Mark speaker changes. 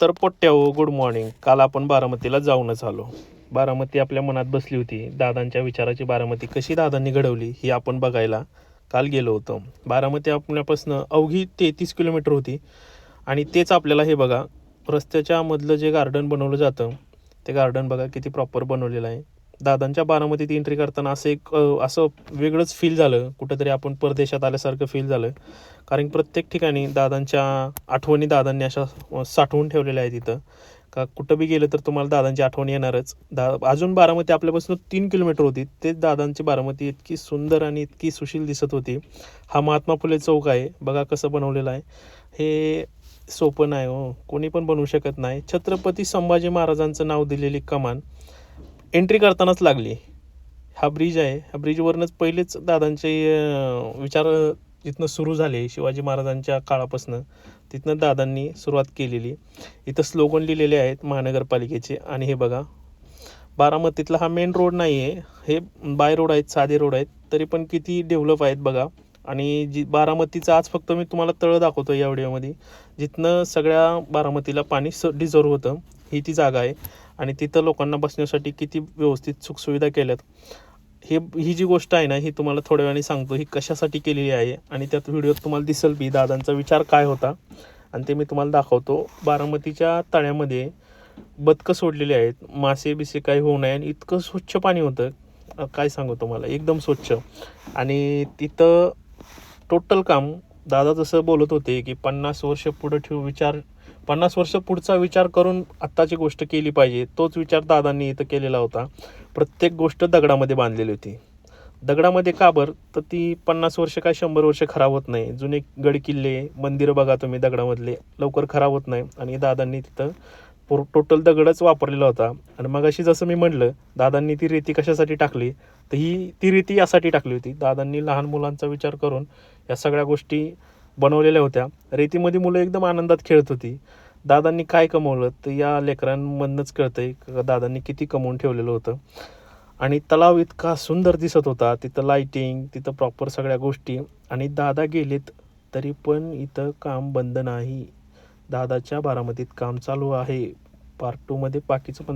Speaker 1: तर पोट्ट्याहो, good morning. काल आपण बारामतीला जाऊनच आलो. बारामती आपल्या मनात बसली होती. दादांच्या विचाराची बारामती कशी दादांनी घडवली ही आपण बघायला काल गेलो होतो. बारामती आपल्यापासून अवघी 33 किलोमीटर होती आणि तेच आपल्याला हे बघा, रस्त्याच्या मधलं जे गार्डन बनवलं जातं ते गार्डन बघा किती प्रॉपर बनवलेलं आहे. दादांच्या बारामतीत एंट्री करताना असं वेगळंच फील झालं, कुठंतरी आपण परदेशात आल्यासारखं फील झालं. कारण प्रत्येक ठिकाणी दादांच्या आठवणी दादांनी अशा साठवून ठेवलेल्या आहेत तिथं. का कुठं बी गेलं तर तुम्हाला दादांची आठवण येणारच. अजून बारामती आपल्यापासून 3 किलोमीटर होती, तेच दादांची बारामती इतकी सुंदर आणि इतकी सुशील दिसत होती. हा महात्मा फुले चौक आहे बघा कसं बनवलेलं आहे. हे सोपं नाही हो, कोणी पण बनवू शकत नाही. छत्रपती संभाजी महाराजांचं नाव दिलेली कमान एंट्री करतानाच लागली. हा ब्रिज आहे, ह्या ब्रिजवरनंच पहिलेच दादांचे विचार जिथनं सुरू झाले शिवाजी महाराजांच्या काळापासून, तिथनं दादांनी सुरुवात केलेली. इथं स्लोगन लिहिलेले आहेत महानगरपालिकेचे. आणि हे बघा, बारामतीतला हा मेन रोड नाही आहे, हे बाय रोड आहेत, साधे रोड आहेत, तरी पण किती डेव्हलप आहेत बघा. आणि जी बारामतीचं आज फक्त मी तुम्हाला तळं दाखवतो या व्हिडिओमध्ये, जिथनं सगळ्या बारामतीला पाणी डिझर्व होतं, ही ती जागा आहे. आणि तिथं लोकांना बसण्यासाठी किती व्यवस्थित सुखसुविधा केल्यात. ही जी गोष्ट आहे ना, ही तुम्हाला थोड्या वेळाने सांगतो ही कशासाठी केलेली आहे. आणि त्यात व्हिडिओत तुम्हाला दिसेल बी दादांचा विचार काय होता, आणि ते मी तुम्हाला दाखवतो. बारामतीच्या तळ्यामध्ये बदकं सोडलेली आहेत, मासे बिसे काही होऊ नये, आणि इतकं स्वच्छ पाणी होतं काय सांगू तुम्हाला, एकदम स्वच्छ. आणि तिथं टोटल काम दादा जसं बोलत होते की 50 वर्ष पुढं ठेवू विचार, 50 वर्ष पुढचा विचार करून आत्ताची गोष्ट केली पाहिजे, तोच विचार दादांनी इथं केलेला होता. प्रत्येक गोष्ट दगडामध्ये बांधलेली होती. दगडामध्ये का बरं, तर ती 50 वर्ष काय 100 वर्ष खराब होत नाही. जुने गडकिल्ले मंदिरं बघा तुम्ही दगडामधले, लवकर खराब होत नाही. आणि दादांनी तिथं टोटल दगडच वापरलेला होता. आणि मग अशी जसं मी म्हटलं, दादांनी ती रेती कशासाठी टाकली, तर ती रेती यासाठी टाकली होती. दादांनी लहान मुलांचा विचार करून या सगळ्या गोष्टी बनवलेल्या होत्या. रेतीमध्ये मुलं एकदम आनंदात खेळत होती. दादांनी काय कमवलं तर या लेकरांमधनंच कळतंय का दादांनी किती कमवून ठेवलेलं होतं. आणि तलाव इतका सुंदर दिसत होता, तिथं लाईटिंग, तिथं प्रॉपर सगळ्या गोष्टी. आणि दादा गेलेत तरी पण इथं काम बंद नाही. दादाच्या बारामतीत काम चालू आहे. पार्ट 2 मध्ये बाकीचं पण